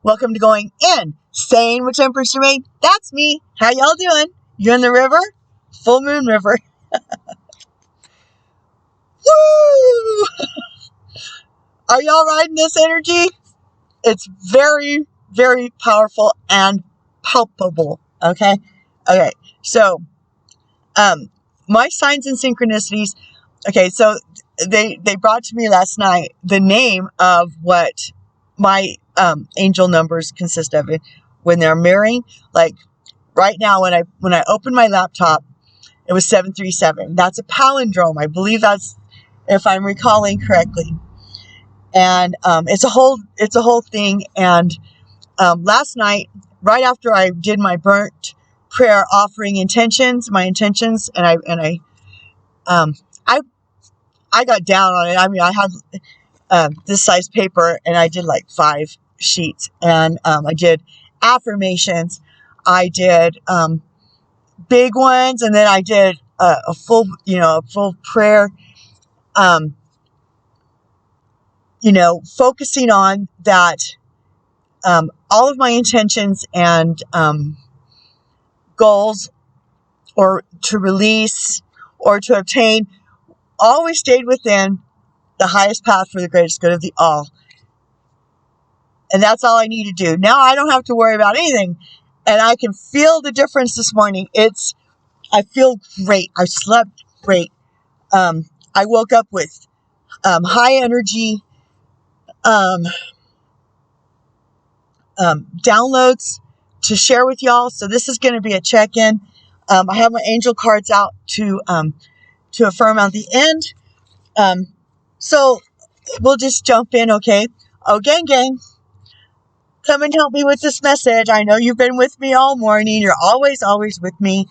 Welcome to Going In. Saying which empress you made. That's me. How y'all doing? You in the river? Full moon river. Woo! Are y'all riding this energy? It's very, very powerful and palpable. Okay? Okay. So, my signs and synchronicities. Okay, so they brought to me last night the name of what my angel numbers consist of it when they're mirroring. Like right now, when I open my laptop, it was 737. That's a palindrome. I believe that's, if I'm recalling correctly. And it's a whole thing. And last night, right after I did my burnt prayer offering my intentions, and I got down on it. I mean, I had this size paper, and I did like 5 sheets, and I did affirmations, I did big ones, and then I did a full prayer, focusing on that, all of my intentions and goals, or to release or to obtain, always stayed within the highest path for the greatest good of the all. And that's all I need to do. Now I don't have to worry about anything. And I can feel the difference this morning. I feel great. I slept great. I woke up with high energy downloads to share with y'all. So this is going to be a check-in. I have my angel cards out to affirm at the end. So we'll just jump in, okay? Oh, gang. Come and help me with this message. I know you've been with me all morning. You're always with me.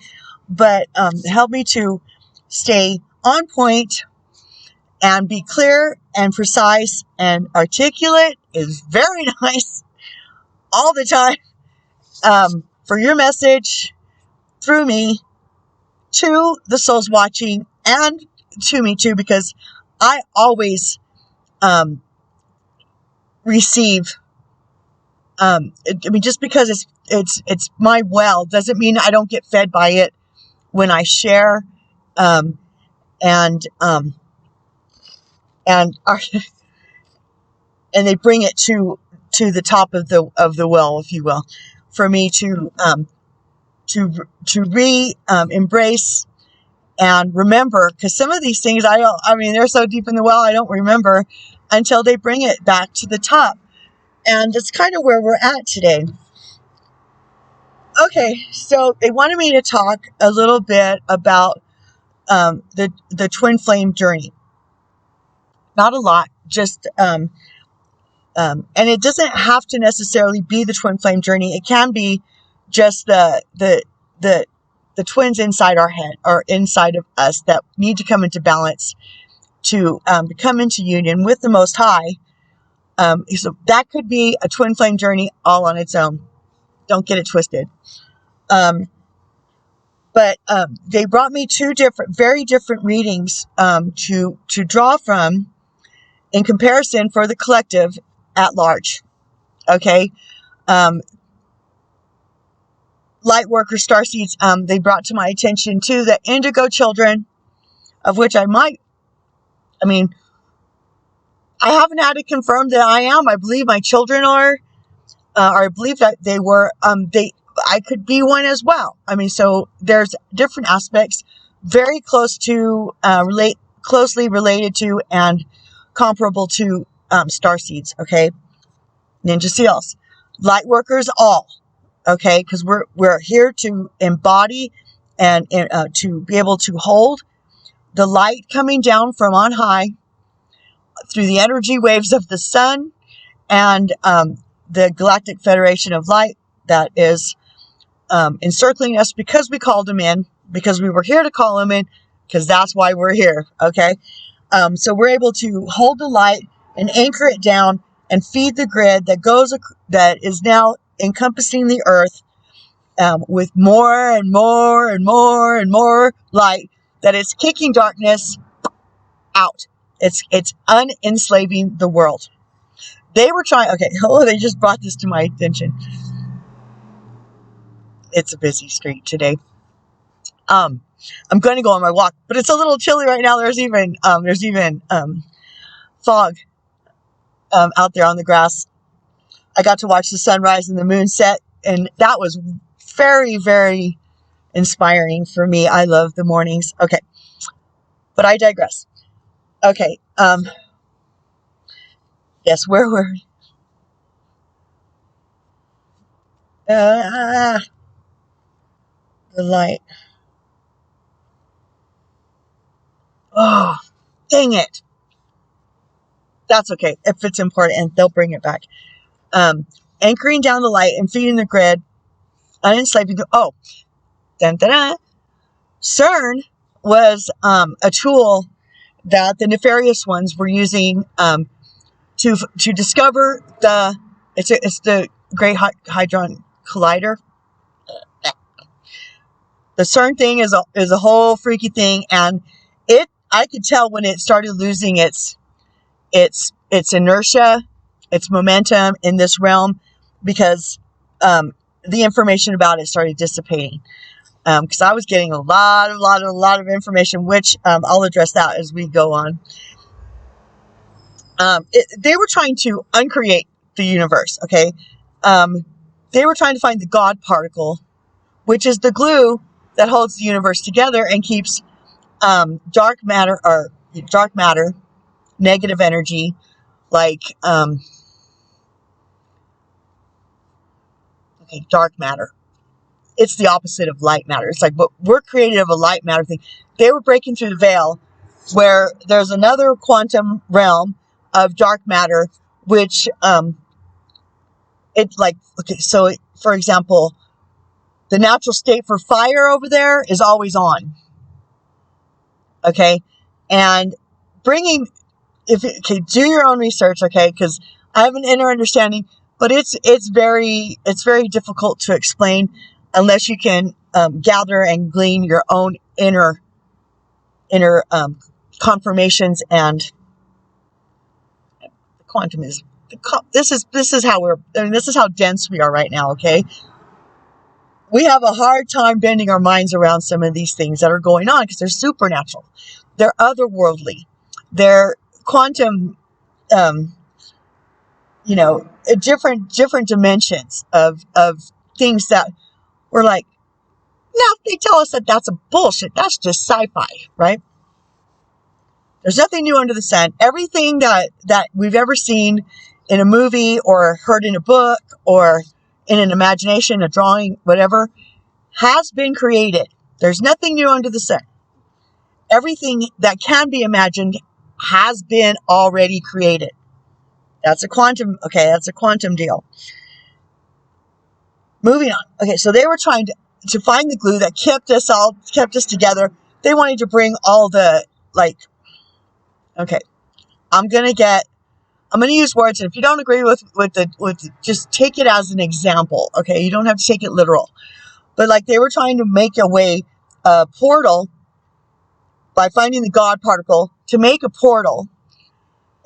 But help me to stay on point and be clear and precise and articulate is very nice all the time, for your message through me to the souls watching and to me too, because I always receive. Just because it's my well doesn't mean I don't get fed by it when I share, and they bring it to the top of the well, if you will, for me to embrace and remember, because some of these things they're so deep in the well I don't remember until they bring it back to the top. And that's kind of where we're at today. Okay, so they wanted me to talk a little bit about the twin flame journey. Not a lot, just and it doesn't have to necessarily be the twin flame journey. It can be just the twins inside our head or inside of us that need to come into balance to come into union with the Most High. So that could be a twin flame journey all on its own. Don't get it twisted. But they brought me 2 very different readings to draw from in comparison for the collective at large. Okay. Light worker starseeds, they brought to my attention too the indigo children, of which I haven't had it confirmed that I am. I believe my children are, or I believe that they were, I could be one as well. So there's different aspects very close to, closely related to and comparable to, starseeds. Okay. Ninja seals, light workers, all. Okay. Cause we're here to embody and to be able to hold the light coming down from on high through the energy waves of the sun and the Galactic Federation of Light that is encircling us because we called them in, because we were here to call them in, because that's why we're here, okay? So we're able to hold the light and anchor it down and feed the grid that is now encompassing the earth with more and more and more and more light that is kicking darkness out. It's unenslaving the world. They were trying, okay, oh, they just brought this to my attention. It's a busy street today. I'm going to go on my walk, but it's a little chilly right now. There's even fog out there on the grass. I got to watch the sunrise and the moon set, and that was very, very inspiring for me. I love the mornings. Okay, but I digress. Okay, yes, where were we? The light. Oh, dang it. That's okay. If it's important, they'll bring it back. Anchoring down the light and feeding the grid, unenslaving. Oh, dun, dun, dun. CERN was a tool that the nefarious ones were using to discover it's the Great Hadron Collider. The CERN thing is a whole freaky thing, and I could tell when it started losing its inertia, its momentum in this realm, because the information about it started dissipating. Because I was getting a lot of information, which I'll address that as we go on. They were trying to uncreate the universe, okay? They were trying to find the God particle, which is the glue that holds the universe together and keeps dark matter, negative energy, like, dark matter. It's the opposite of light matter. It's like, but we're created of a light matter thing. They were breaking through the veil where there's another quantum realm of dark matter, which, it's like, okay, so for example, the natural state for fire over there is always on. Okay. And do your own research. Okay. Cause I have an inner understanding, but it's very difficult to explain unless you can, gather and glean your own inner confirmations. And the quantum is, this is how dense we are right now. Okay. We have a hard time bending our minds around some of these things that are going on because they're supernatural. They're otherworldly. They're quantum, different dimensions of things that we're like, now they tell us that that's a bullshit. That's just sci-fi, right? There's nothing new under the sun. Everything that we've ever seen in a movie or heard in a book or in an imagination, a drawing, whatever, has been created. There's nothing new under the sun. Everything that can be imagined has been already created. That's a quantum deal. Moving on. Okay, so they were trying to find the glue that kept us together. They wanted to bring all the, okay, I'm going to use words, and if you don't agree with just take it as an example, okay? You don't have to take it literal. But they were trying to make a portal by finding the God particle to make a portal,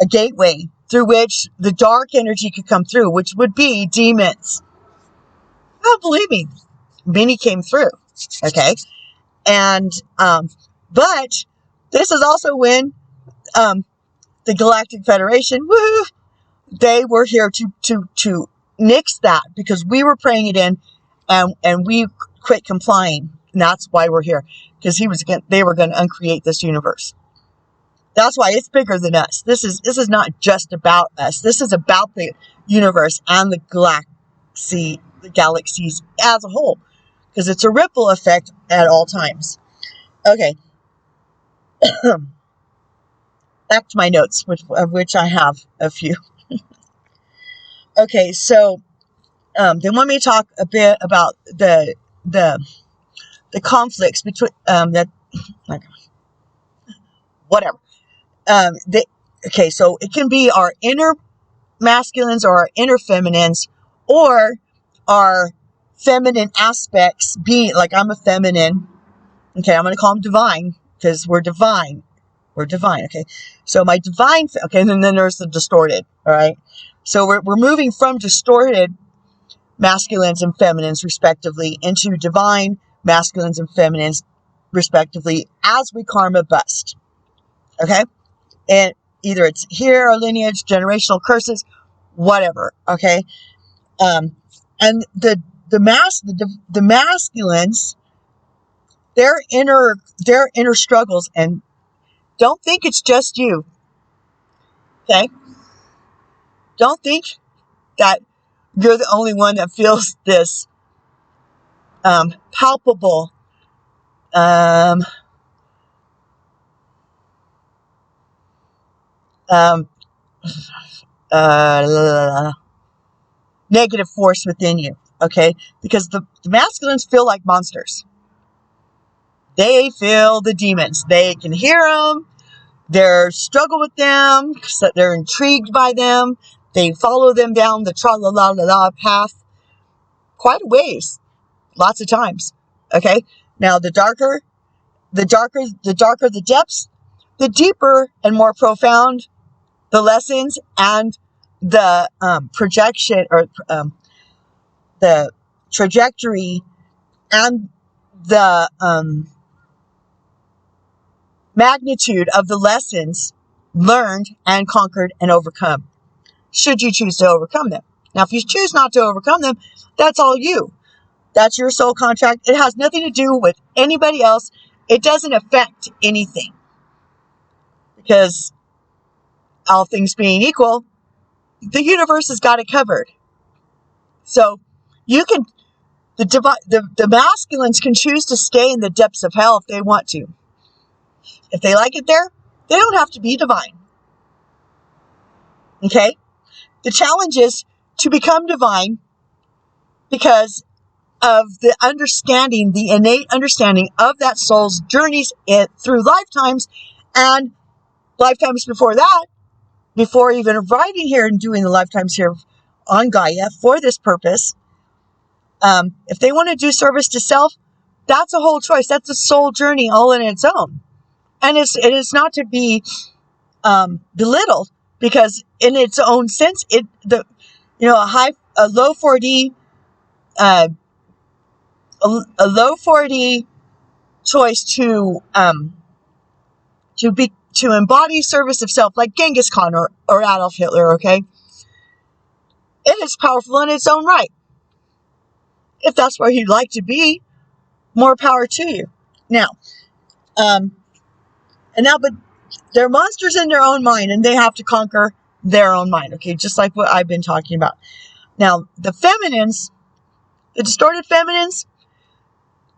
a gateway through which the dark energy could come through, which would be demons. Oh, believe me, many came through, okay? And, but this is also when the Galactic Federation, woo, they were here to nix that because we were praying it in and we quit complying. And that's why we're here, because they were going to uncreate this universe. That's why it's bigger than us. This is not just about us. This is about the universe and the galaxies as a whole, because it's a ripple effect at all times. Okay. Back to my notes, of which I have a few. Okay, so they want me to talk a bit about the conflicts between whatever. So it can be our inner masculines or our inner feminines, or our feminine aspects being, like, I'm a feminine. Okay, I'm going to call them divine because we're divine. We're divine. Okay, so my divine. Okay, and then there's the distorted. All right. So we're moving from distorted masculines and feminines, respectively, into divine masculines and feminines, respectively, as we karma bust. Okay? And either it's here or lineage, generational curses, whatever. Okay? And the masculines, their inner struggles, and don't think it's just you. Okay? Don't think that you're the only one that feels this palpable um, negative force within you, okay? Because the masculines feel like monsters. They feel the demons. They can hear them. They struggle with them. They're intrigued by them. They follow them down the tra-la-la-la-la path quite a ways, lots of times, okay? Now, the darker the depths, the deeper and more profound the lessons and the projection or the trajectory and the magnitude of the lessons learned and conquered and overcome, should you choose to overcome them. Now, if you choose not to overcome them, that's all you. That's your soul contract. It has nothing to do with anybody else. It doesn't affect anything. Because all things being equal, the universe has got it covered. So you can, the masculines can choose to stay in the depths of hell if they want to. If they like it there, they don't have to be divine. Okay? The challenge is to become divine because of the understanding, the innate understanding of that soul's journeys through lifetimes and lifetimes before that, before even arriving here and doing the lifetimes here on Gaia for this purpose. If they want to do service to self, that's a whole choice. That's a soul journey all in its own. And it is not to be belittled, because in its own sense, a low 4D, a low 4D choice to embody service of self, like Genghis Khan or Adolf Hitler. Okay, it is powerful in its own right. If that's where you'd like to be, more power to you. Now, but they're monsters in their own mind, and they have to conquer their own mind. Okay, just like what I've been talking about. Now, the feminines, the distorted feminines,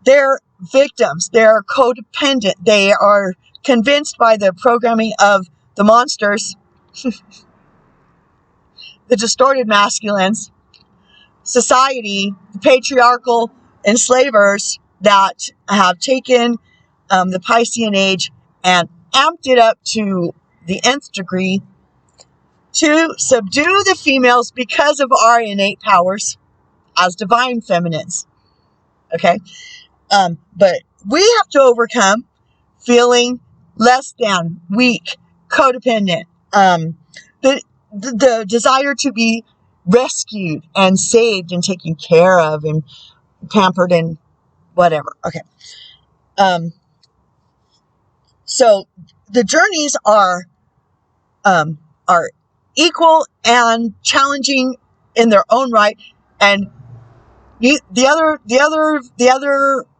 they're victims. They're codependent. They are convinced by the programming of the monsters, the distorted masculines, society, the patriarchal enslavers that have taken the Piscean age and amped it up to the nth degree to subdue the females because of our innate powers as divine feminines. Okay? But we have to overcome feeling less than, weak, codependent, the desire to be rescued and saved and taken care of and pampered and whatever. Okay. So the journeys are equal and challenging in their own right, and the other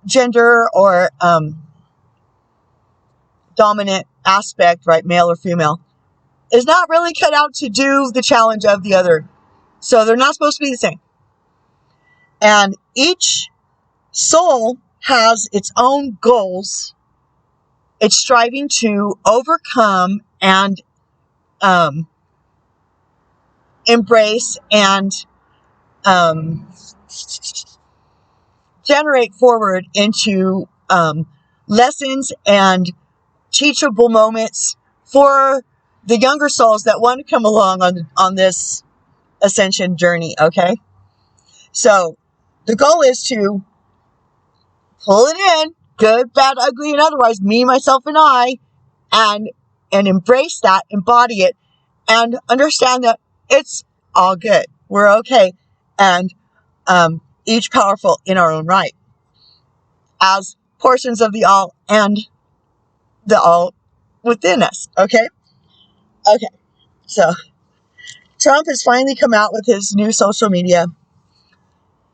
gender or dominant aspect, right, male or female, is not really cut out to do the challenge of the other. So they're not supposed to be the same. And each soul has its own goals it's striving to overcome and embrace and generate forward into lessons and teachable moments for the younger souls that want to come along on this ascension journey. Okay, so the goal is to pull it in, good, bad, ugly, and otherwise, me, myself, and I, and embrace that, embody it, and understand that it's all good. We're okay. And each powerful in our own right as portions of the all and the all within us. Okay. Okay. So Trump has finally come out with his new social media.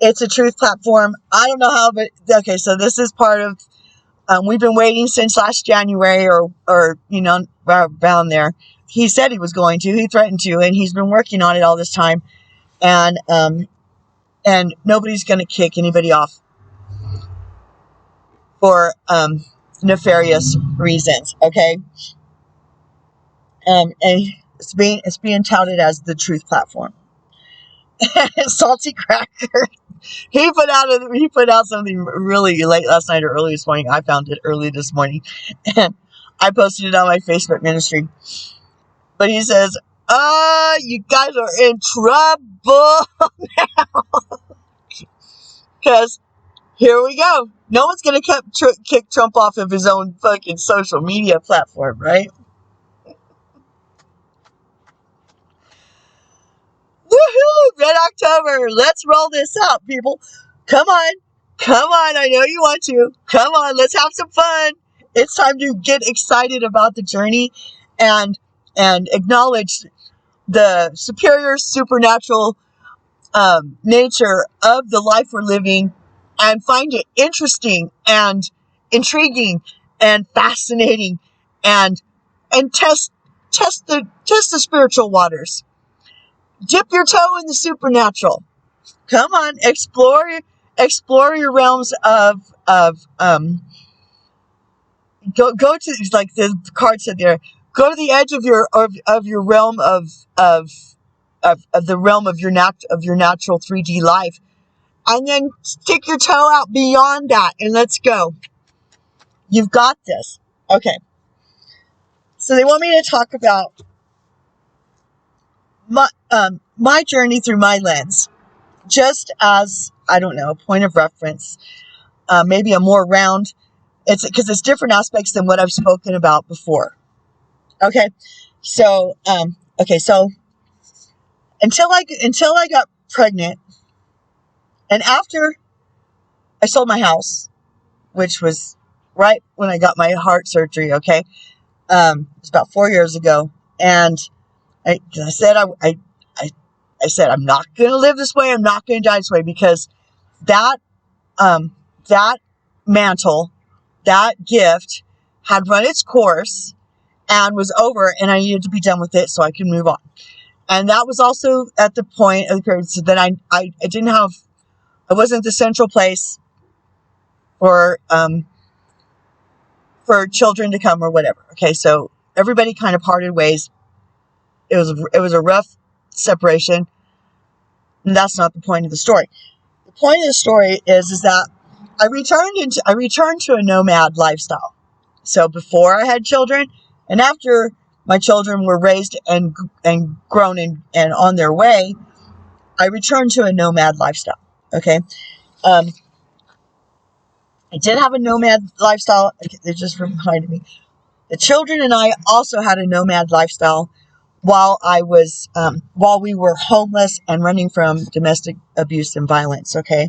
It's a truth platform. I don't know how, but okay. So this is part of, we've been waiting since last January or, you know, around there. He said he was going to, he threatened to, and he's been working on it all this time. And nobody's going to kick anybody off for, nefarious reasons. Okay. And it's being touted as the truth platform. Salty cracker. He put out something really late last night or early this morning. I found it early this morning, and I posted it on my Facebook ministry. But he says, you guys are in trouble now. Because here we go. No one's going to kick Trump off of his own fucking social media platform, right? Woohoo! Red October. Let's roll this out, people. Come on. Come on. I know you want to. Come on. Let's have some fun. It's time to get excited about the journey and acknowledge the superior supernatural nature of the life we're living and find it interesting and intriguing and fascinating and test the spiritual waters. Dip your toe in the supernatural. Come on, explore your realms of go to, like the card said there, go to the edge of your realm of the realm of your natural 3D life, and then stick your toe out beyond that and let's go. You've got this. Okay. So they want me to talk about my journey through my lens, just as, I don't know, a point of reference, maybe a more round. It's because it's different aspects than what I've spoken about before. Okay, so so until I got pregnant, and after I sold my house, which was right when I got my heart surgery. Okay, it's about 4 years ago, and I said I said I'm not going to live this way. I'm not going to die this way, because that mantle, that gift had run its course and was over, and I needed to be done with it so I could move on. And that was also at the point of the period so that I wasn't the central place for children to come or whatever. Okay, so everybody kind of parted ways. It was a rough separation, and that's not the point of the story. The point of the story is that I returned to a nomad lifestyle. So before I had children, and after my children were raised and grown and on their way, I returned to a nomad lifestyle. Okay, I did have a nomad lifestyle. It just reminded me. The children and I also had a nomad lifestyle while we were homeless and running from domestic abuse and violence. Okay,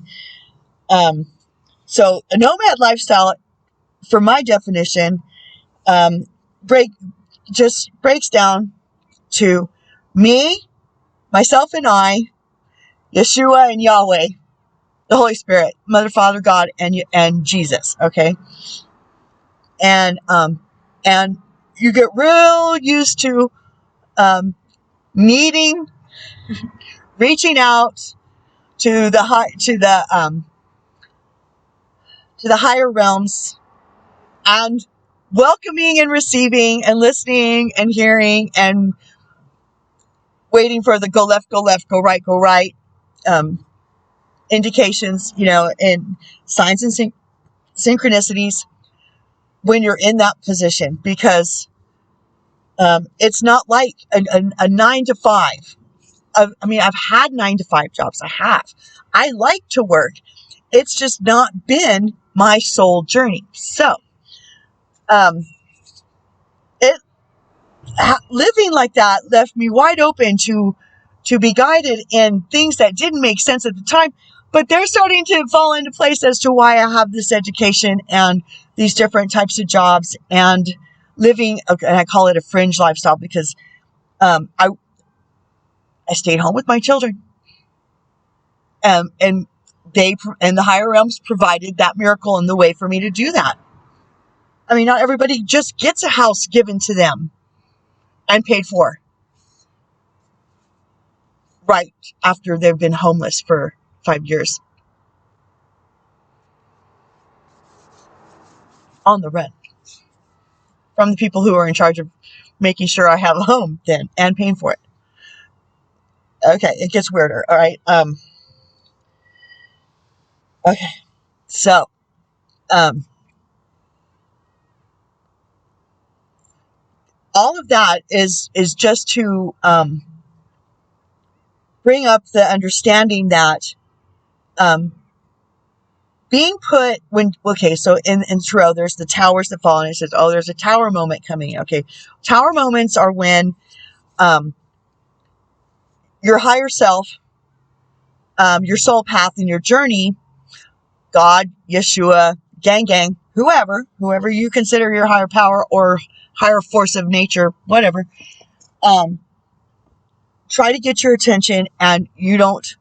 so a nomad lifestyle, for my definition, breaks down to me, myself and I, Yeshua and Yahweh, the Holy Spirit, Mother, Father, God, and Jesus. Okay, and you get real used to needing, reaching out to the higher realms, and welcoming and receiving and listening and hearing and waiting for the go left, go right, indications, and signs and synchronicities when you're in that position, because it's not like a 9 to 5. I've had 9 to 5 jobs. I like to work. It's just not been my soul journey. So, living like that left me wide open to to be guided in things that didn't make sense at the time, but they're starting to fall into place as to why I have this education and these different types of jobs and living, and I call it a fringe lifestyle because I stayed home with my children. And the higher realms provided that miracle and the way for me to do that. I mean, not everybody just gets a house given to them and paid for right after they've been homeless for 5 years on the rent from the people who are in charge of making sure I have a home then and paying for it. Okay, it gets weirder. All right. Okay. So, all of that is just to bring up the understanding that being put so in Moreau, there's the towers that fall, and it says, oh, there's a tower moment coming. Okay. Tower moments are when your higher self, your soul path and your journey, God, Yeshua, gang, whoever you consider your higher power or higher force of nature, whatever, try to get your attention and you don't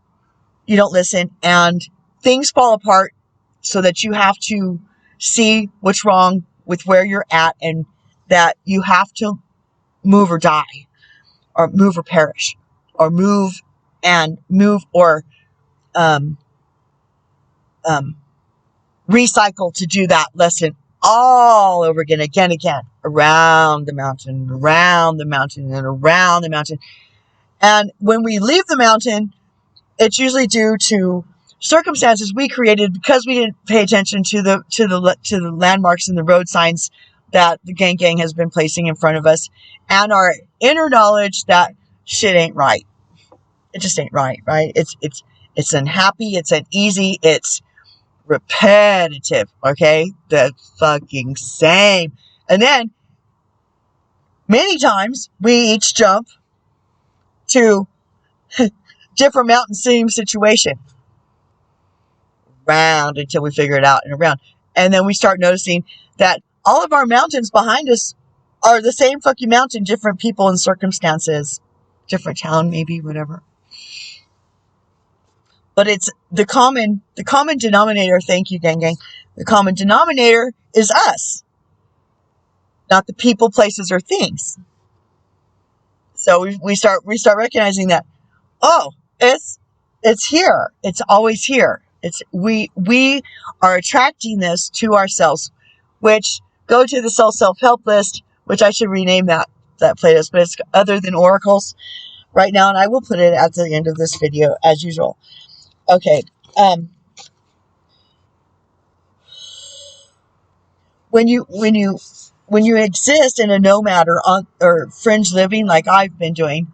listen and things fall apart so that you have to see what's wrong with where you're at and that you have to move or die or move or perish or move or recycle to do that lesson all over again, around the mountain, and around the mountain. And when we leave the mountain, it's usually due to circumstances we created because we didn't pay attention to the landmarks and the road signs that the gang has been placing in front of us, and our inner knowledge that shit ain't right. It just ain't right? It's unhappy, it's uneasy, it's repetitive, okay? The fucking same. And then many times we each jump to different mountain same situation. Round until we figure it out and around. And then we start noticing that all of our mountains behind us are the same fucking mountain, different people and circumstances, different town, maybe, whatever. But it's the common denominator. Thank you, gang. The common denominator is us, not the people, places, or things. So we start recognizing that, oh, it's here. It's always here. It's we are attracting this to ourselves, which go to the self-help list, which I should rename that playlist, but it's other than oracles right now, and I will put it at the end of this video as usual. Okay. When you exist in a nomad or fringe living like I've been doing,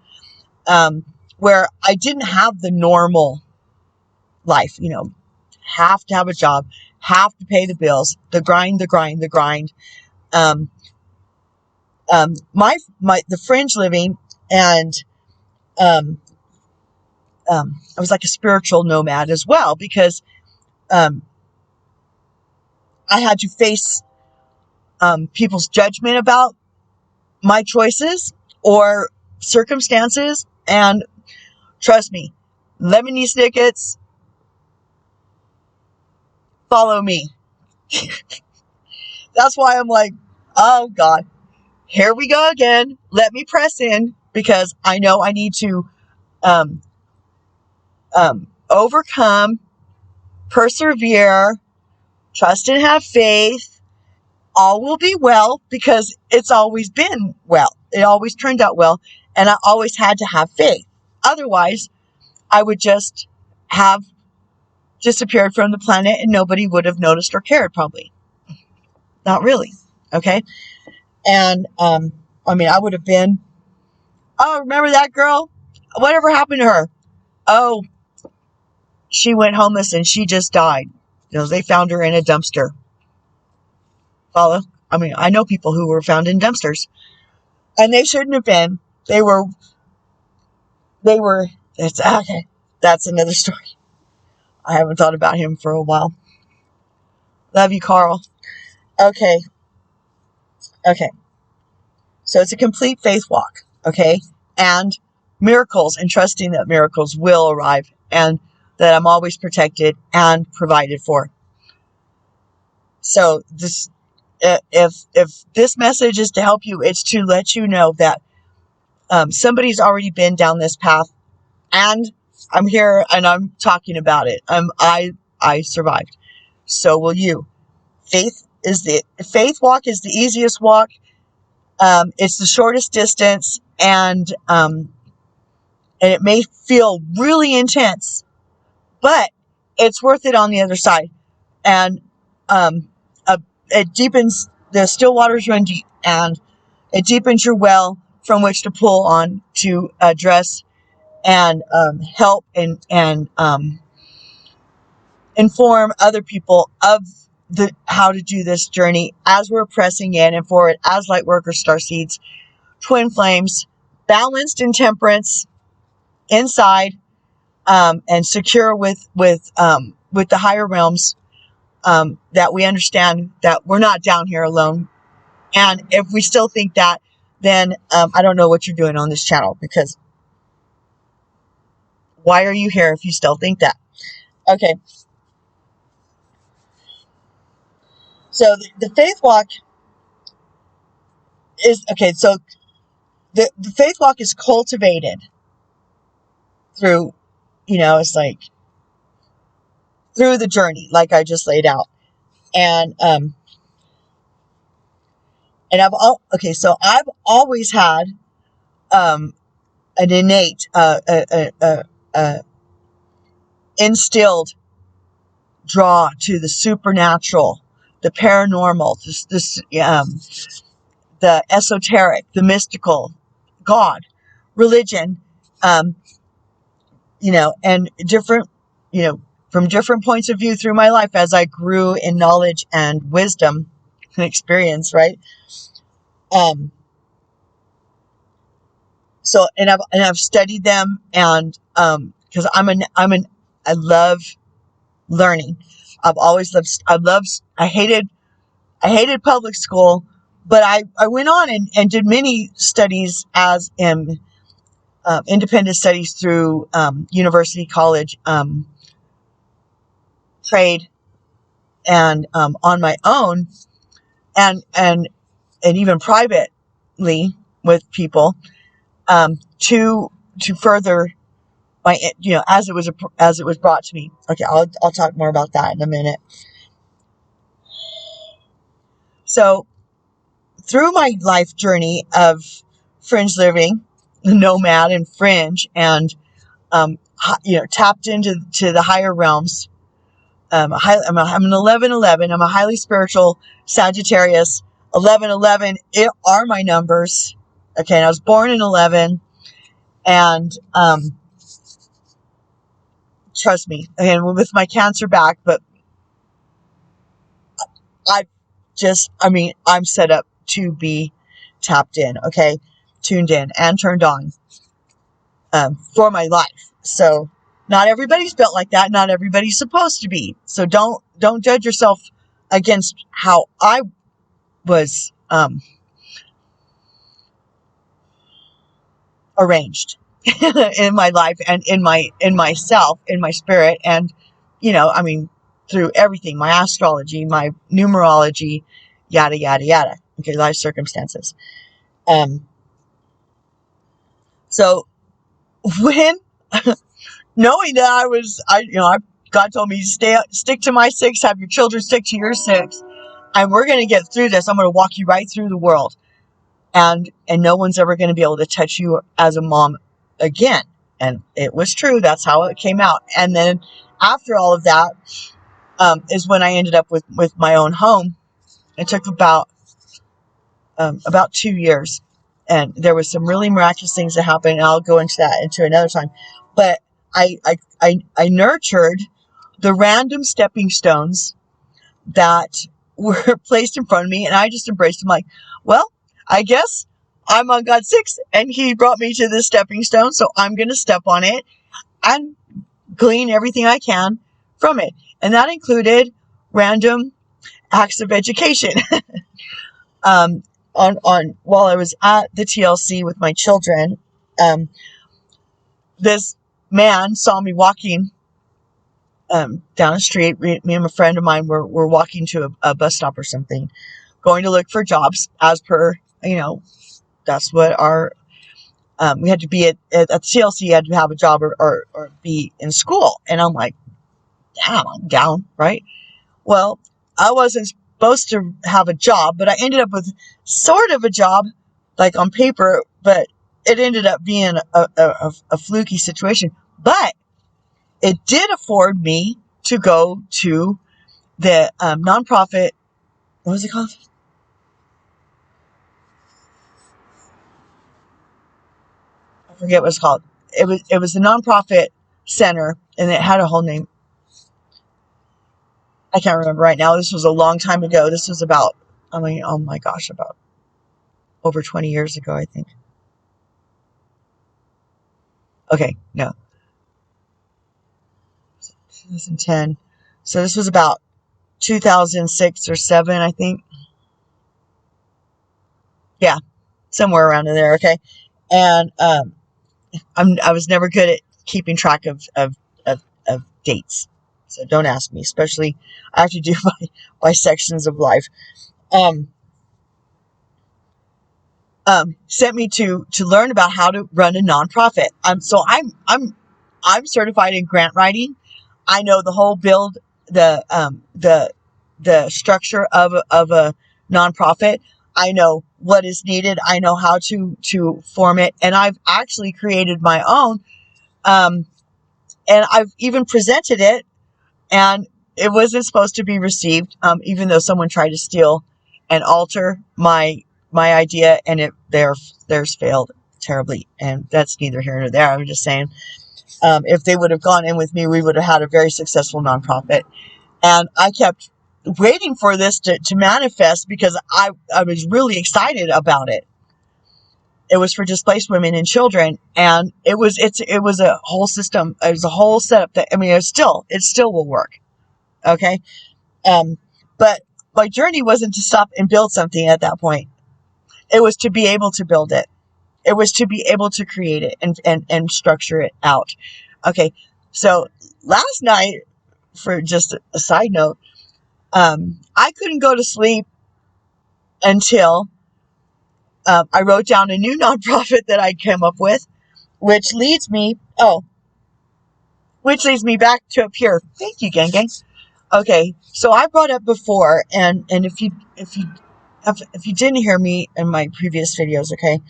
where I didn't have the normal life, have to have a job, have to pay the bills, the grind. The fringe living and I was like a spiritual nomad as well because I had to face people's judgment about my choices or circumstances, and trust me, lemony snickets, follow me. That's why I'm like, oh God, here we go again. Let me press in because I know I need to overcome, persevere, trust and have faith. All will be well because it's always been well. It always turned out well. And I always had to have faith. Otherwise, I would just have disappeared from the planet and nobody would have noticed or cared, probably. Not really. Okay. And, I would have been, oh, remember that girl? Whatever happened to her? Oh, she went homeless and she just died. They found her in a dumpster. Follow? I know people who were found in dumpsters. And they shouldn't have been. They were they were, it's okay. That's another story. I haven't thought about him for a while. Love you, Carl. Okay. Okay. So it's a complete faith walk. Okay. And miracles, and trusting that miracles will arrive, and that I'm always protected and provided for. So this, if this message is to help you, it's to let you know that somebody's already been down this path, and I'm here and I'm talking about it. I survived. So will you. Faith walk is the easiest walk. It's the shortest distance, and it may feel really intense, but it's worth it on the other side. And it deepens, the still waters run deep, and it deepens your well from which to pull on to address and help and inform other people of how to do this journey as we're pressing in and forward as light workers, starseeds, twin flames, balanced in temperance inside, and secure with the higher realms, that we understand that we're not down here alone. And if we still think that, then I don't know what you're doing on this channel, because why are you here if you still think that? Okay. So the faith walk is, okay, so the faith walk is cultivated through, it's like through the journey, like I just laid out. And I've always had an innate, instilled draw to the supernatural, the paranormal, the esoteric, the mystical, God, religion, and different, from different points of view through my life as I grew in knowledge and wisdom and experience, right? So, and I've studied them, and because I love learning. I hated public school, but I went on and did many studies as independent studies through university, college, trade, and on my own, and even privately with people, to further my, as it was brought to me. Okay, I'll talk more about that in a minute. So through my life journey of fringe living, nomad and fringe, and tapped into the higher realms. I'm an 11/11. I'm a highly spiritual Sagittarius. 11/11 are my numbers. Okay, and I was born in 11, and trust me, again, with my Cancer back, but I'm set up to be tapped in, okay, tuned in and turned on for my life. So not everybody's built like that. Not everybody's supposed to be. So don't judge yourself against how I was arranged in my life and in myself, in my spirit, and through everything, my astrology, my numerology, yada yada yada. Okay, life circumstances. So when knowing that God told me stick to my 6, have your children stick to your 6, and we're going to get through this. I'm going to walk you right through the world, and no one's ever going to be able to touch you as a mom again. And it was true. That's how it came out. And then after all of that, is when I ended up with my own home. It took about 2 years, and there was some really miraculous things that happened, and I'll go into that another time. But I nurtured the random stepping stones that were placed in front of me, and I just embraced them like, well, I guess I'm on God's 6 and he brought me to this stepping stone. So I'm going to step on it and glean everything I can from it. And that included random acts of education. While I was at the TLC with my children, this man saw me walking down the street. Me and a friend of mine were walking to a bus stop or something, going to look for jobs as per, that's what our, we had to be at the TLC, you had to have a job or be in school. And I'm like, damn, I'm down, right? Well, I wasn't supposed to have a job, but I ended up with sort of a job, like on paper, but it ended up being a fluky situation. But it did afford me to go to the nonprofit, what was it called? I forget what it's called. It was the nonprofit center, and it had a whole name. I can't remember right now. This was a long time ago. This was about, oh my gosh, about over 20 years ago, I think. Okay, no. 2010. So this was about 2006 or 7, I think. Yeah, somewhere around in there, okay? And I was never good at keeping track of dates. So don't ask me, especially I have to do by sections of life. Sent me to learn about how to run a nonprofit. So I'm certified in grant writing. I know the whole build, the structure of a nonprofit. I know what is needed. I know how to form it, and I've actually created my own. And I've even presented it, and it wasn't supposed to be received, even though someone tried to steal and alter my idea, and theirs failed terribly. And that's neither here nor there. I'm just saying, if they would have gone in with me, we would have had a very successful nonprofit. And I kept waiting for this to manifest because I was really excited about it. It was for displaced women and children, and it was a whole system. It was a whole setup that, it still will work. Okay. But my journey wasn't to stop and build something at that point. It was to be able to build it. It was to be able to create it and structure it out. Okay. So last night, for just a side note, I couldn't go to sleep until I wrote down a new nonprofit that I came up with, which leads me back to up here. Thank you, gang gang. Okay, so I brought up before, and if you didn't hear me in my previous videos, okay,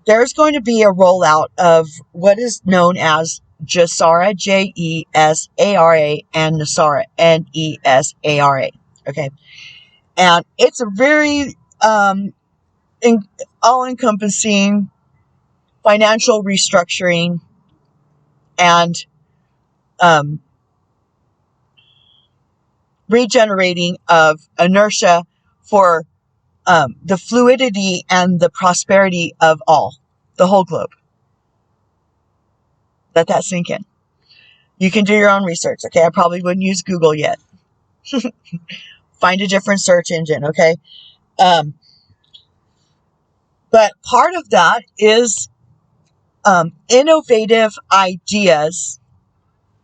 there's going to be a rollout of what is known as Jesara, Jesara, and Nesara, Nesara. Okay, and it's a very all-encompassing financial restructuring and regenerating of inertia for the fluidity and the prosperity of the whole globe. Let that sink in. You can do your own research, okay? I probably wouldn't use Google yet. Find a different search engine, okay? But part of that is innovative ideas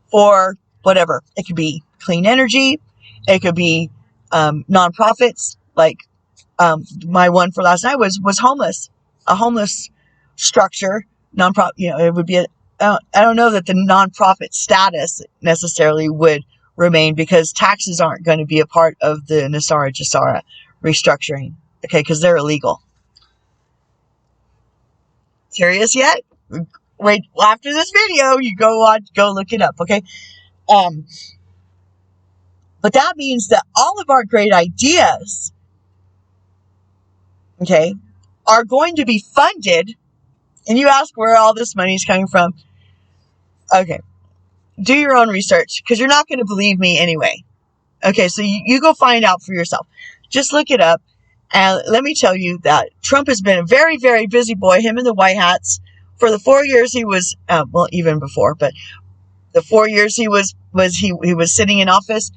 for whatever. It could be clean energy. It could be nonprofits. Like my one for last night was a homeless structure. Nonprofit, it would be I don't know that the nonprofit status necessarily would remain because taxes aren't going to be a part of the Nesara Jesara restructuring. Okay, because they're illegal. Curious yet? Wait, after this video, you go look it up, okay? But that means that all of our great ideas, okay, are going to be funded. And you ask where all this money is coming from. Okay, do your own research because you're not going to believe me anyway. Okay, so you go find out for yourself. Just look it up And let me tell you that Trump has been a very, very busy boy, him and the White Hats, for the 4 years he was, well, even before, but the 4 years he was sitting in office,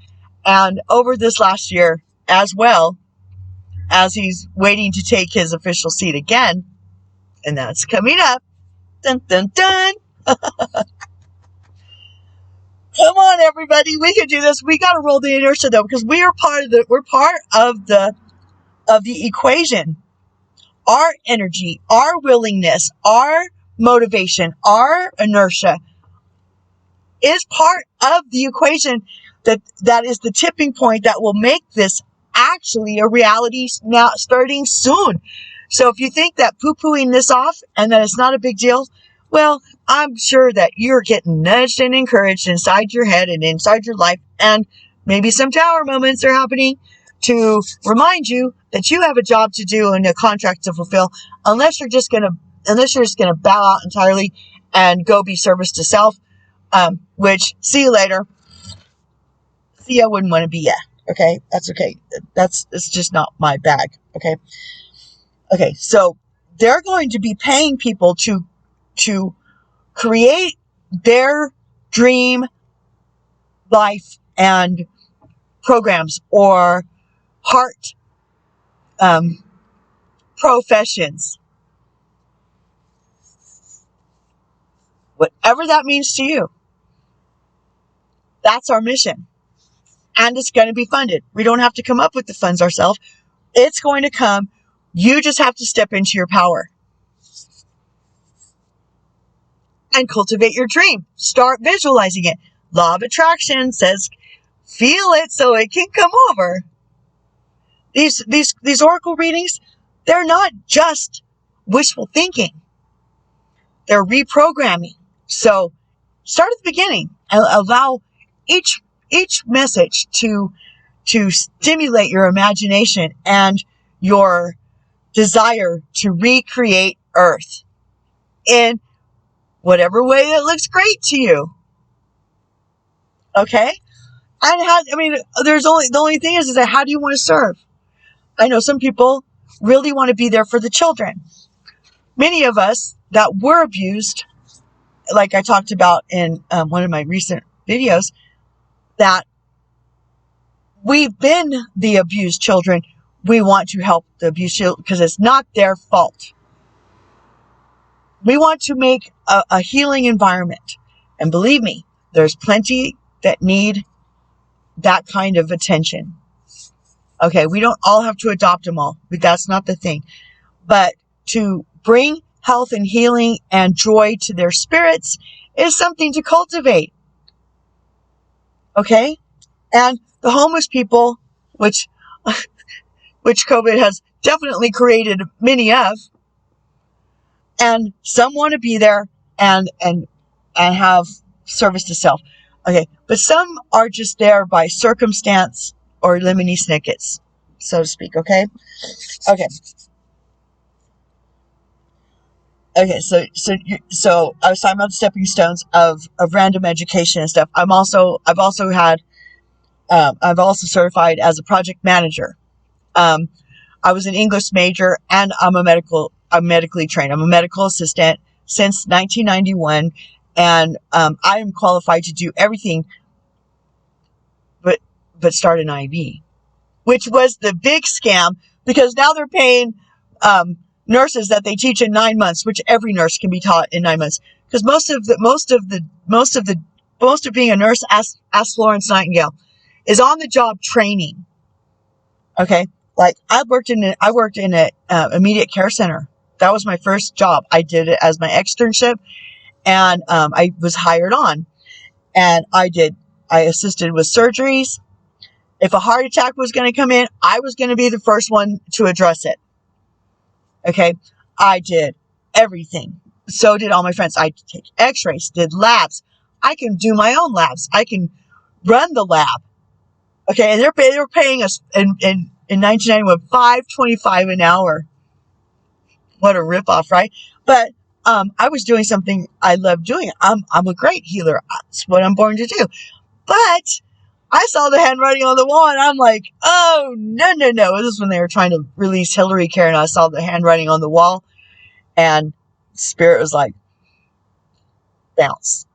and over this last year as well, as he's waiting to take his official seat again, and that's coming up. Dun, dun, dun. Come on, everybody, we can do this. We got to roll the inertia though, because we're part of the equation. Our energy, our willingness, our motivation, our inertia is part of the equation that is the tipping point that will make this actually a reality now, starting soon. So if you think that poo-pooing this off and that it's not a big deal, well, I'm sure that you're getting nudged and encouraged inside your head and inside your life, and maybe some tower moments are happening to remind you that you have a job to do and a contract to fulfill, unless you're just gonna bow out entirely and go be service to self. Which, see you later. See, I wouldn't want to be ya. Okay, that's okay. It's just not my bag. Okay. Okay, so they're going to be paying people to create their dream life and programs or heart professions, whatever that means to you. That's our mission, and it's going to be funded. We don't have to come up with the funds ourselves. It's going to come. You just have to step into your power and cultivate your dream. Start visualizing it. Law of attraction says, feel it so it can come over. These oracle readings, they're not just wishful thinking. They're reprogramming. So start at the beginning and allow each message to stimulate your imagination and your desire to recreate Earth in whatever way that looks great to you. Okay? And the only thing is that how do you want to serve? I know some people really want to be there for the children. Many of us that were abused, like I talked about in one of my recent videos, that we've been the abused children. We want to help the abused children because it's not their fault. We want to make a healing environment. And believe me, there's plenty that need that kind of attention. Okay, we don't all have to adopt them all, but that's not the thing. But to bring health and healing and joy to their spirits is something to cultivate. Okay? And the homeless people, which COVID has definitely created many of, and some want to be there and have service to self. Okay, but some are just there by circumstance or lemony snickets, so to speak. Okay. So I was talking about the stepping stones of random education and stuff. I've also certified as a project manager. I was an English major, and I'm medically trained. I'm a medical assistant since 1991, and I am qualified to do everything but start an IV, which was the big scam, because now they're paying nurses that they teach in 9 months, which every nurse can be taught in 9 months. Because most of being a nurse, ask Florence Nightingale, is on the job training. Okay, like I worked in a immediate care center. That was my first job. I did it as my externship, and I was hired on, and I assisted with surgeries. If a heart attack was going to come in, I was going to be the first one to address it. Okay, I did everything. So did all my friends. I take x-rays, did labs. I can do my own labs. I can run the lab. Okay, and they were paying us in 1991 $5.25 an hour. What a ripoff, right? But I was doing something I love doing. I'm a great healer. That's what I'm born to do. But I saw the handwriting on the wall, and I'm like, oh, no, no, no. This is when they were trying to release Hillary Care, and I saw the handwriting on the wall, and Spirit was like, bounce.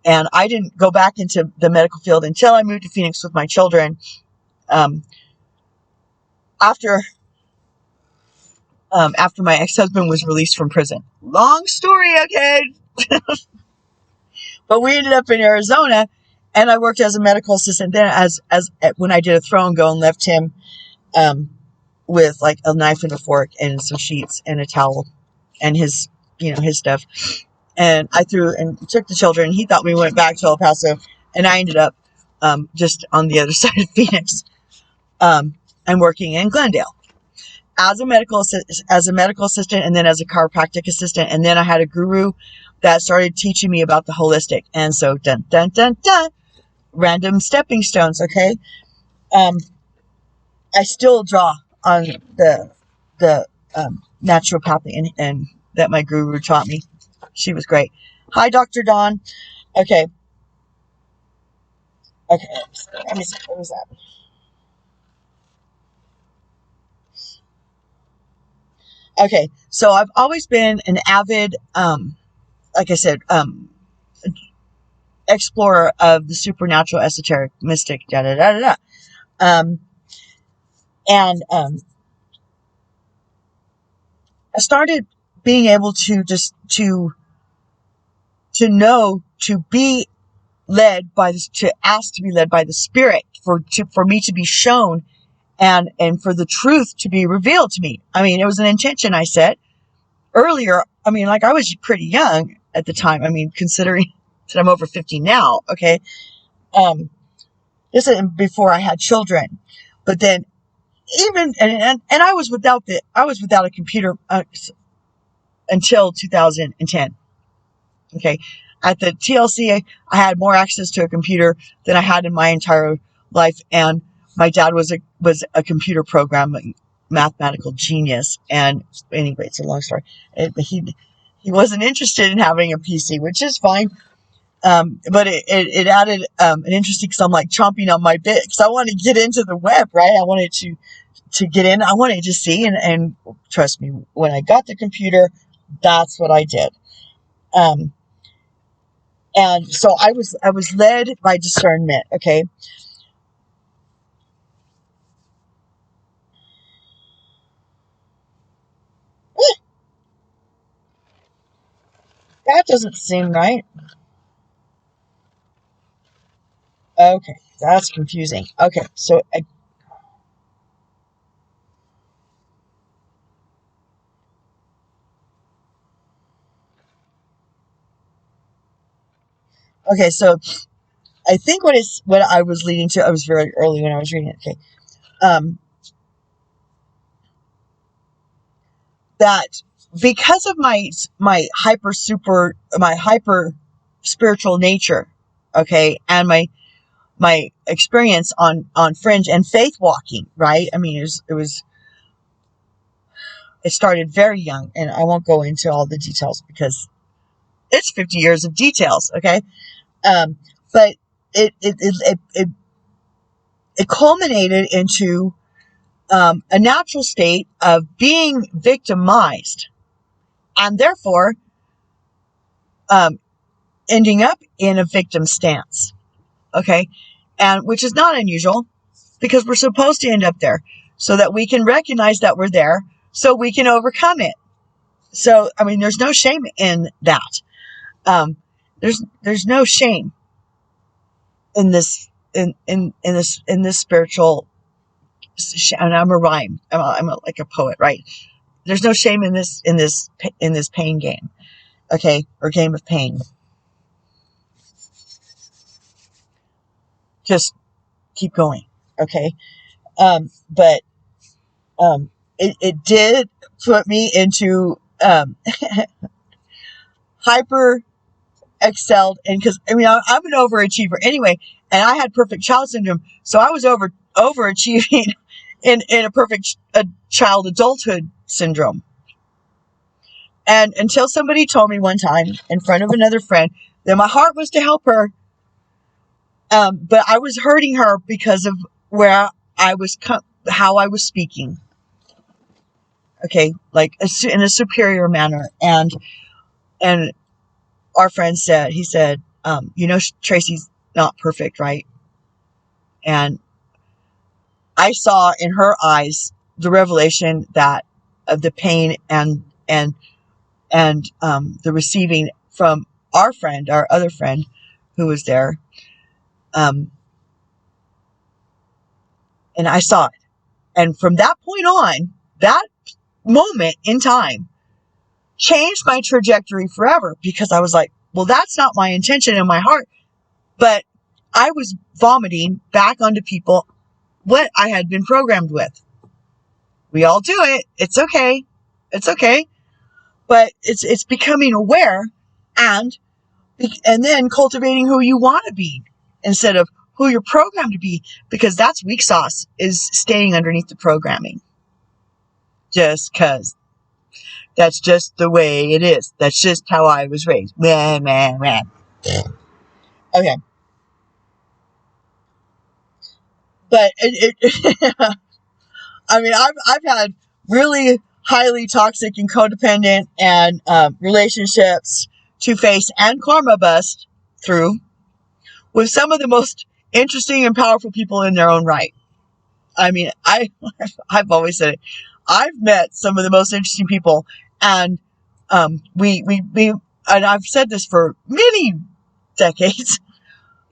And I didn't go back into the medical field until I moved to Phoenix with my children. After my ex-husband was released from prison. Long story, okay? But we ended up in Arizona, and I worked as a medical assistant there as when I did a throw and go and left him with like a knife and a fork and some sheets and a towel and his stuff. And I threw and took the children. He thought we went back to El Paso, and I ended up just on the other side of Phoenix and working in Glendale as a medical assistant, and then as a chiropractic assistant. And then I had a guru that started teaching me about the holistic. And so, dun, dun, dun, dun, random stepping stones, okay? I still draw on the naturopathy and that my guru taught me. She was great. Hi, Dr. Dawn. Okay. Let me see. What was that? Okay, so I've always been an avid, like I said, explorer of the supernatural, esoteric, mystic, da da da da da. And I started being able to just to know, to be led by this, to ask to be led by the Spirit, for me to be shown, and for the truth to be revealed to me. I mean, it was an intention I set earlier. I mean, like, I was pretty young at the time. I mean, considering that I'm over 50 now. Okay. This is before I had children, but then even, and I was without a computer until 2010. Okay. At the TLC, I had more access to a computer than I had in my entire life. And my dad was a computer programming mathematical genius. And anyway, it's a long story. He wasn't interested in having a PC, which is fine. But it added an interesting, because I'm like chomping on my bit, because I want to get into the web, right? I wanted to get in. I wanted to see, and trust me, when I got the computer, that's what I did. And so I was led by discernment. Okay. That doesn't seem right. Okay. That's confusing. Okay. So okay. So I think what I was leading to, I was very early when I was reading it. Okay. That because of my hyper spiritual nature, okay, and my experience on Fringe and faith walking, right? I mean, it started very young, and I won't go into all the details because it's 50 years of details, okay? But it culminated into a natural state of being victimized, and therefore ending up in a victim stance, okay? And which is not unusual, because we're supposed to end up there so that we can recognize that we're there, so we can overcome it. So, I mean, there's no shame in that. There's no shame in this, in this spiritual, and I'm a rhyme. I'm like a poet, right? There's no shame in this pain game. Okay. Or game of pain. Just keep going. Okay. But it did put me into hyper excelled, and because I mean, I'm an overachiever anyway, and I had perfect child syndrome, so I was overachieving in a perfect child adulthood syndrome. And until somebody told me one time in front of another friend that my heart was to help her, But I was hurting her because of where I was, how I was speaking. Okay, like in a superior manner. And our friend said, he said, Tracy's not perfect, right? And I saw in her eyes the revelation that of the pain and the receiving from our friend, our other friend who was there. And I saw it. And from that point on, that moment in time changed my trajectory forever, because I was like, well, that's not my intention in my heart. But I was vomiting back onto people what I had been programmed with. We all do it. It's okay. It's okay. But it's becoming aware and then cultivating who you want to be instead of who you're programmed to be, because that's weak sauce, is staying underneath the programming. Just because that's just the way it is. That's just how I was raised. Okay. But I mean, I've had really highly toxic and codependent and relationships to face and karma bust through with some of the most interesting and powerful people in their own right. I mean, I've always said it. I've met some of the most interesting people, and we and I've said this for many decades,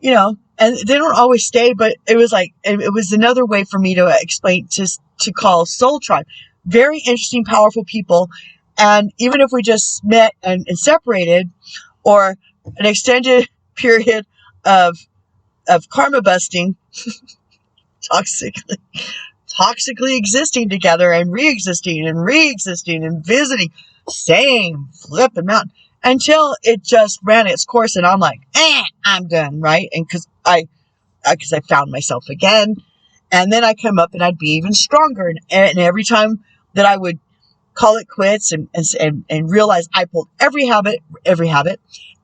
and they don't always stay, but it was like, it was another way for me to explain, to call soul tribe. Very interesting, powerful people. And even if we just met and separated, or an extended period of karma busting, toxically existing together and re-existing and visiting, same flipping mountain, until it just ran its course, and I'm like, I'm done, right? And because I found myself again, and then I come up and I'd be even stronger, and every time that I would call it quits and realize I pulled every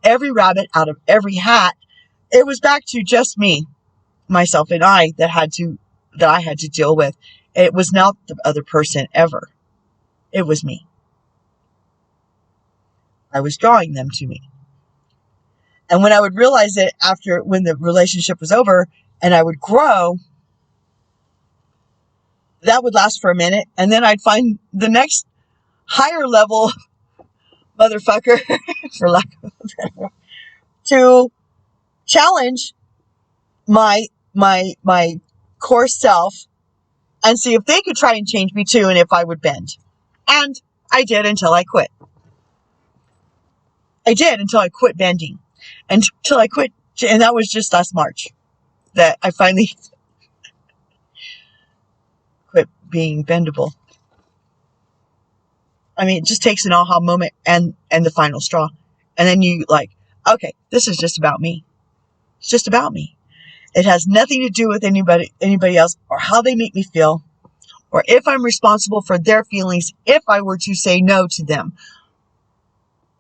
every rabbit out of every hat, it was back to just me, myself, and I that I had to deal with. It was not the other person ever. It was me. I was drawing them to me. And when I would realize it when the relationship was over and I would grow, that would last for a minute. And then I'd find the next higher level motherfucker, for lack of a better word, to challenge my core self and see if they could try and change me too, and if I would bend. And I did until I quit. I did until I quit bending. Until I quit, and that was just last March that I finally quit being bendable. I mean, it just takes an aha moment and the final straw. And then you like, okay, this is just about me. It's just about me. It has nothing to do with anybody else, or how they make me feel, or if I'm responsible for their feelings if I were to say no to them,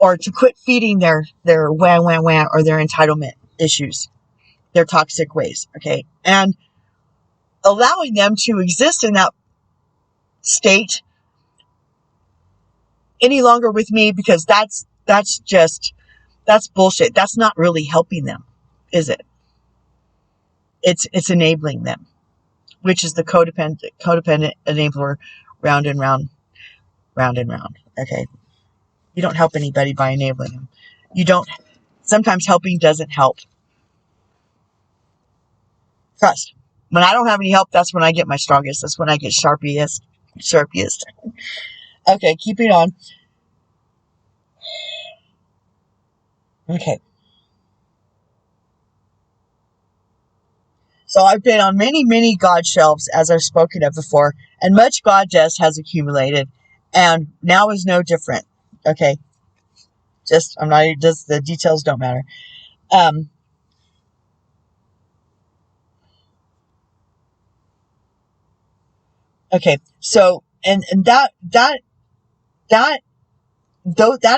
or to quit feeding their wah, wah, wah, or their entitlement issues, their toxic ways, okay? And allowing them to exist in that state any longer with me, because that's bullshit. That's not really helping them, is it? It's enabling them, which is the codependent enabler, round and round, okay? You don't help anybody by enabling them. Sometimes helping doesn't help. Trust. When I don't have any help, that's when I get my strongest. That's when I get sharpiest. Okay, keeping on. Okay. So I've been on many, many God shelves, as I've spoken of before, and much God dust has accumulated, and now is no different. Okay. The details don't matter. Okay. So, and that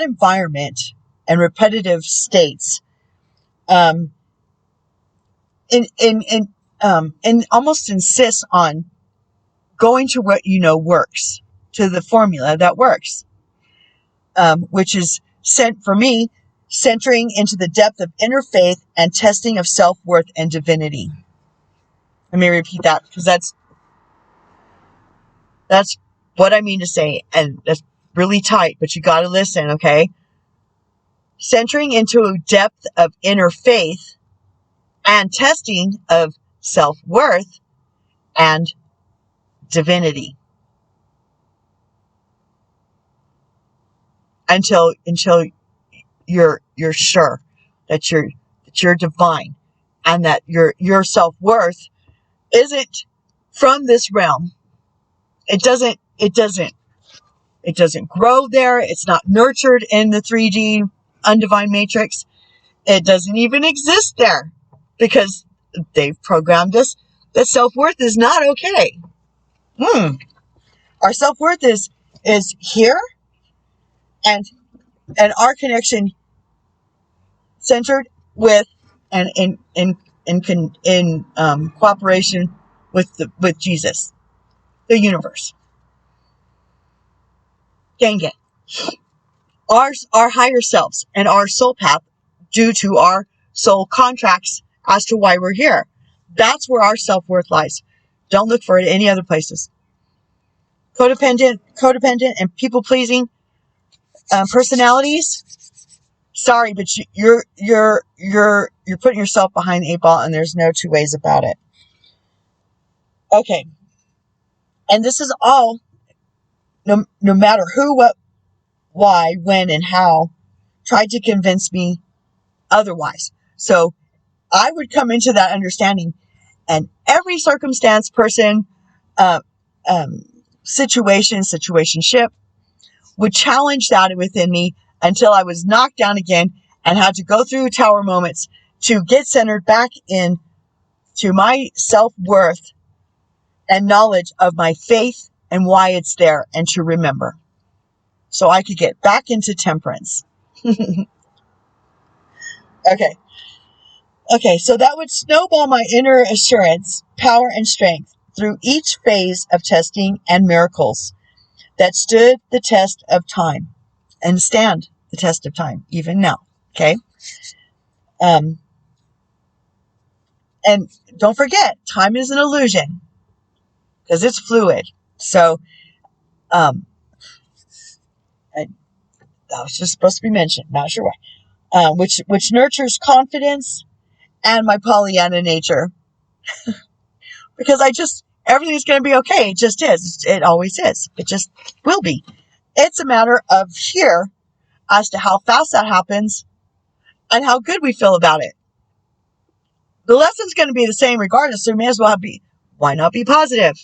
environment and repetitive states, and almost insists on going to what you know works, to the formula that works, which is sent for me, centering into the depth of inner faith and testing of self-worth and divinity. Let me repeat that, because that's what I mean to say, and that's really tight, but you got to listen, okay? Centering into a depth of inner faith and testing of self-worth and divinity, until you're sure that you're divine, and that your self-worth isn't from this realm. It doesn't grow there. It's not nurtured in the 3D undivine matrix. It doesn't even exist there, because they've programmed us that self-worth is not okay. Our self-worth is here, and our connection centered with and in cooperation with Jesus, the universe. Dang it. Our higher selves and our soul path, due to our soul contracts as to why we're here. That's where our self-worth lies. Don't look for it any other places. Codependent and people-pleasing personalities. Sorry, but you're putting yourself behind the 8 ball, and there's no two ways about it. Okay. And this is all, no matter who, what, why, when, and how, tried to convince me otherwise. So I would come into that understanding, and every circumstance, person, situationship would challenge that within me until I was knocked down again and had to go through tower moments to get centered back in to my self-worth and knowledge of my faith and why it's there, and to remember, so I could get back into temperance. Okay, so that would snowball my inner assurance, power, and strength through each phase of testing and miracles that stood the test of time and stand the test of time, even now. Okay? And don't forget, time is an illusion, because it's fluid. So, that was just supposed to be mentioned. Not sure why. Which nurtures confidence and my Pollyanna nature, because everything's going to be okay. It just is. It always is. It just will be. It's a matter of here as to how fast that happens and how good we feel about it. The lesson's going to be the same regardless, so we may as well why not be positive?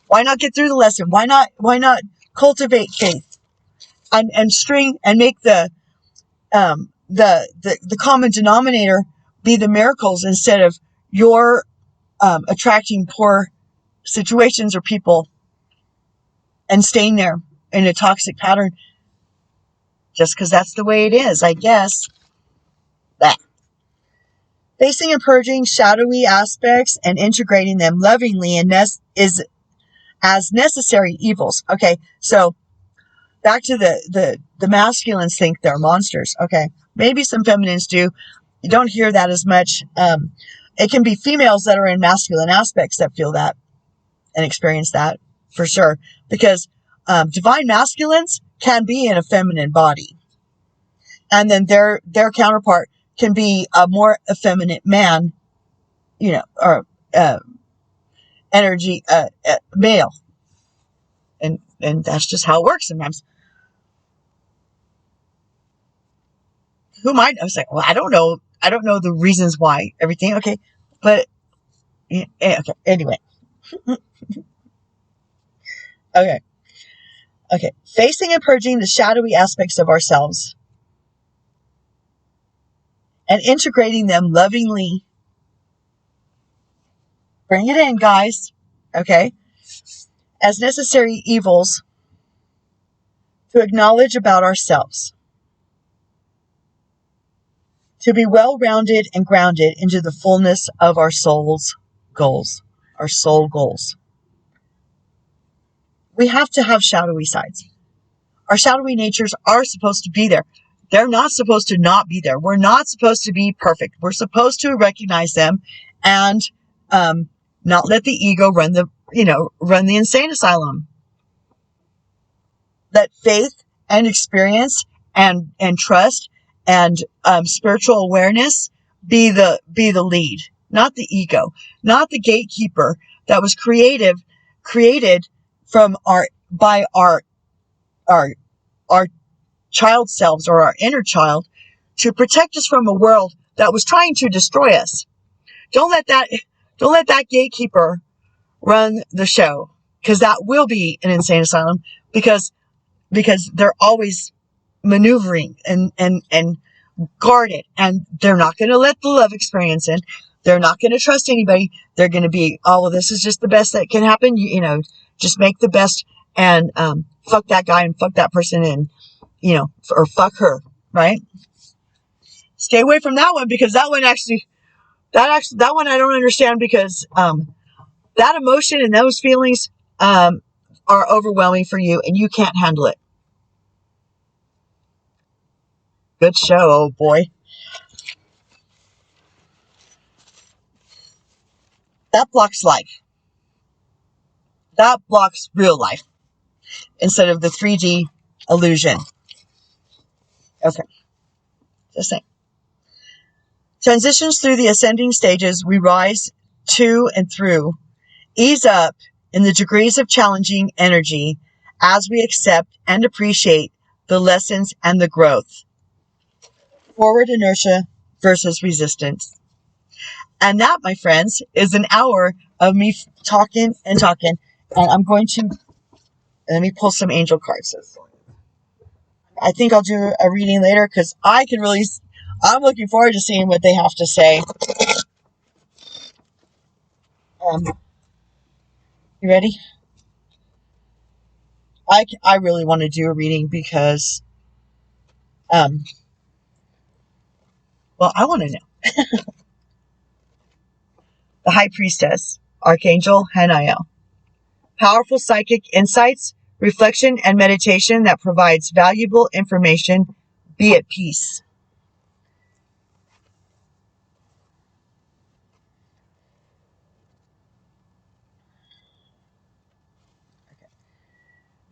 Why not get through the lesson? Why not cultivate faith and string and make the common denominator be the miracles, instead of your attracting poor situations or people and staying there in a toxic pattern just because that's the way it is, I guess. That. Facing and purging shadowy aspects and integrating them lovingly is as necessary evils. Okay, so back to the masculines think they're monsters. Okay, maybe some feminines do. You don't hear that as much. It can be females that are in masculine aspects that feel that and experience that, for sure, because divine masculines can be in a feminine body, and then their counterpart can be a more effeminate man, or energy male, and that's just how it works sometimes. Who might? I was like, well, I don't know the reasons why everything. Okay, but okay. Anyway, okay. Facing and purging the shadowy aspects of ourselves and integrating them lovingly. Bring it in, guys. Okay, as necessary evils to acknowledge about ourselves. to be well-rounded and grounded into the fullness of our soul's goals, our soul goals. We have to have shadowy sides. Our shadowy natures are supposed to be there. They're not supposed to not be there. We're not supposed to be perfect. We're supposed to recognize them and not let the ego run the insane asylum. Let faith and experience and trust and spiritual awareness be the lead, not the ego, not the gatekeeper that was created from our child selves or our inner child to protect us from a world that was trying to destroy us. Don't let that gatekeeper run the show, because that will be an insane asylum, because they're always maneuvering and guarded, and they're not going to let the love experience in. They're not going to trust anybody. They're going to be, oh, well, this is just the best that can happen. Just make the best and fuck that guy and fuck that person and, or fuck her, right? Stay away from that one, because that one I don't understand, because that emotion and those feelings are overwhelming for you and you can't handle it. Good show, oh boy. That blocks life. That blocks real life instead of the 3D illusion. Okay. Just saying. Transitions through the ascending stages we rise to and through ease up in the degrees of challenging energy as we accept and appreciate the lessons and the growth. Forward inertia versus resistance. And that, my friends, is an hour of me talking and talking. And I'm going to, let me pull some angel cards. I think I'll do a reading later, because I'm looking forward to seeing what they have to say. You ready? I really want to do a reading because, I want to know. The High Priestess, Archangel Hanael. Powerful psychic insights, reflection, and meditation that provides valuable information. Be at peace.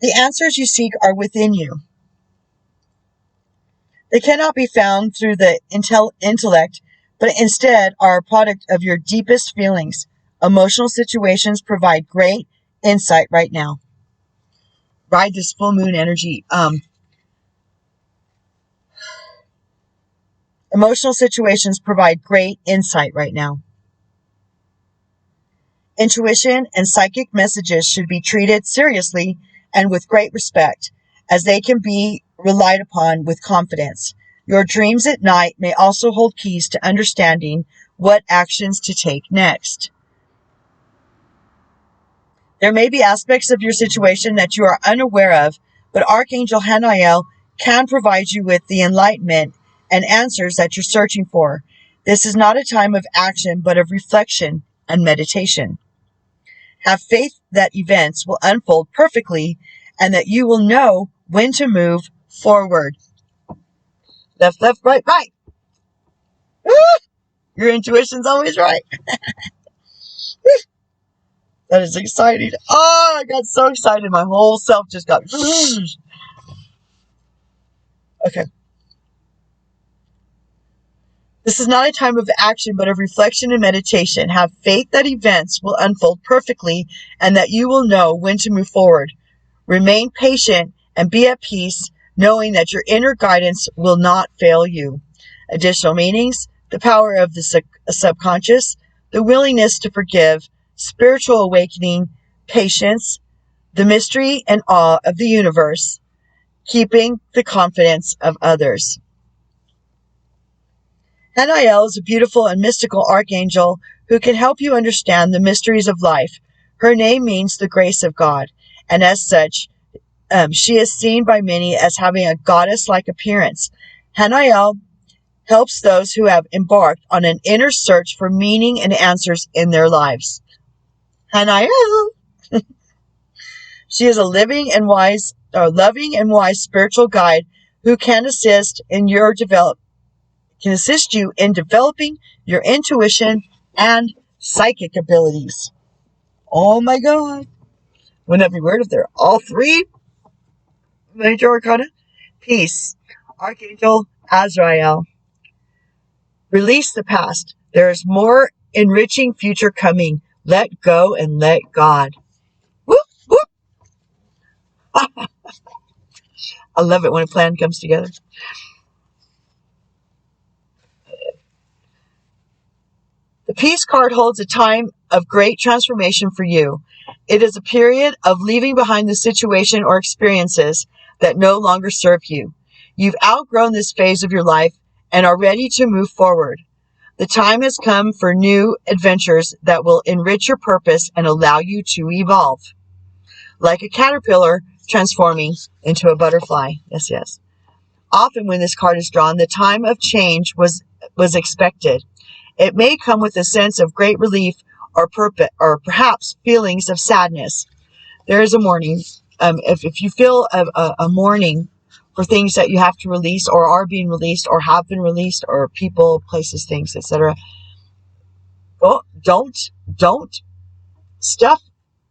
The answers you seek are within you. They cannot be found through the intellect, but instead are a product of your deepest feelings. Emotional situations provide great insight right now. Ride this full moon energy. Emotional situations provide great insight right now. Intuition and psychic messages should be treated seriously and with great respect, as they can be relied upon with confidence. Your dreams at night may also hold keys to understanding what actions to take next. There may be aspects of your situation that you are unaware of, but Archangel Hanael can provide you with the enlightenment and answers that you're searching for. This is not a time of action, but of reflection and meditation. Have faith that events will unfold perfectly and that you will know when to move forward. Left, left, right, right. Your intuition's always right. That is exciting. Oh, I got so excited. My whole self just got... Okay. This is not a time of action, but of reflection and meditation. Have faith that events will unfold perfectly and that you will know when to move forward. Remain patient and be at peace, knowing that your inner guidance will not fail you. Additional meanings: the power of the subconscious, the willingness to forgive, spiritual awakening, patience, the mystery and awe of the universe, keeping the confidence of others. Hanael is a beautiful and mystical archangel who can help you understand the mysteries of life. Her name means the grace of God, and as such, she is seen by many as having a goddess-like appearance. Hanael helps those who have embarked on an inner search for meaning and answers in their lives. Hanael. She is a loving and wise spiritual guide who can assist you in developing your intuition and psychic abilities. Oh my God. Wouldn't that be weird if they're all three major arcana? Peace. Archangel Azrael. Release the past. There is more enriching future coming. Let go and let God. Whoop, whoop. I love it when a plan comes together. The Peace card holds a time of great transformation for you. It is a period of leaving behind the situation or experiences that no longer serve you. You've outgrown this phase of your life and are ready to move forward. The time has come for new adventures that will enrich your purpose and allow you to evolve. Like a caterpillar transforming into a butterfly. Yes, yes. Often when this card is drawn, the time of change was expected. It may come with a sense of great relief or perhaps feelings of sadness. There is a mourning. If you feel a mourning for things that you have to release or are being released or have been released or people, places, things, etc. Well, don't stuff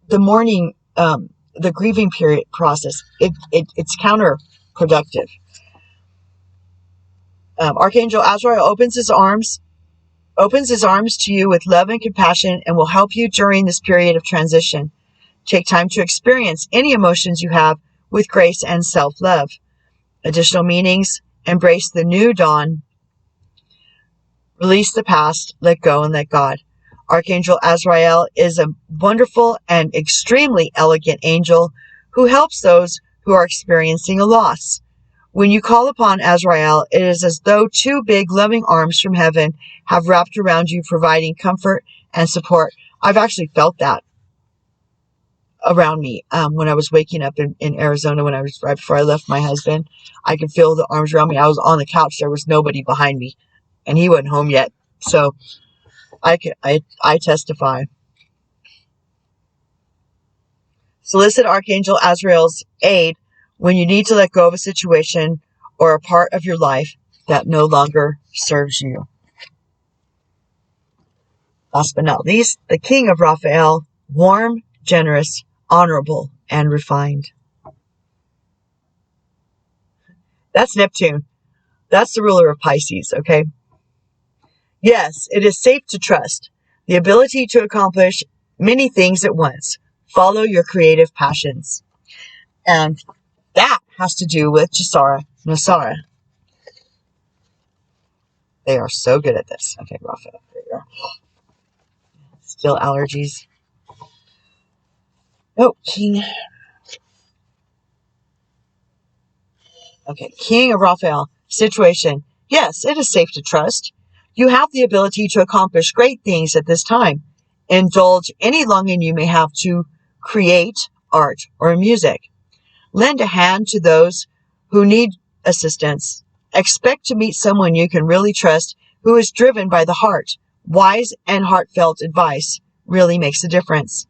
the mourning, the grieving period process. It's counterproductive. Archangel Azrael opens his arms to you with love and compassion and will help you during this period of transition. Take time to experience any emotions you have with grace and self-love. Additional meanings: embrace the new dawn, release the past, let go and let God. Archangel Azrael is a wonderful and extremely elegant angel who helps those who are experiencing a loss. When you call upon Azrael, it is as though two big loving arms from heaven have wrapped around you, providing comfort and support. I've actually felt that around me when I was waking up in Arizona, when I was right before I left my husband. I could feel the arms around me. I was on the couch. There was nobody behind me, and he wasn't home yet. So I testify. Solicit Archangel Azrael's aid when you need to let go of a situation or a part of your life that no longer serves you. Last but not least, the King of Raphael, warm, generous, honorable, and refined. That's Neptune. That's the ruler of Pisces, okay? Yes, it is safe to trust the ability to accomplish many things at once. Follow your creative passions. And that has to do with Jasara Nasara. They are so good at this. Okay, Raphael, there you are. Still allergies. Oh, King. Okay, King of Raphael. Situation. Yes, it is safe to trust. You have the ability to accomplish great things at this time. Indulge any longing you may have to create art or music. Lend a hand to those who need assistance. Expect to meet someone you can really trust who is driven by the heart. Wise and heartfelt advice really makes a difference.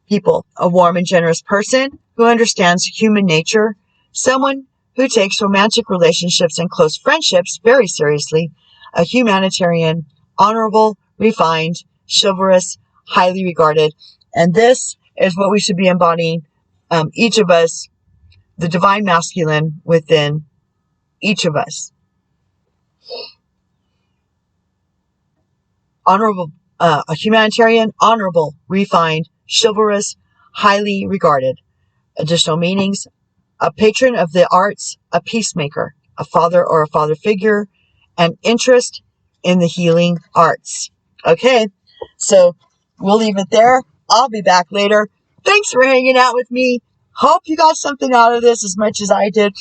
People, a warm and generous person who understands human nature, someone who takes romantic relationships and close friendships very seriously, a humanitarian, honorable, refined, chivalrous, highly regarded. And this is what we should be embodying, each of us, the divine masculine within each of us. Honorable, a humanitarian, honorable, refined, chivalrous, highly regarded. Additional meanings: a patron of the arts, a peacemaker, a father or a father figure, an interest in the healing arts. Okay, so we'll leave it there. I'll be back later. Thanks for hanging out with me. Hope you got something out of this as much as I did.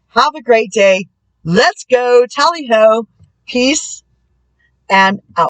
Have a great day. Let's go. Tally ho. Peace and out.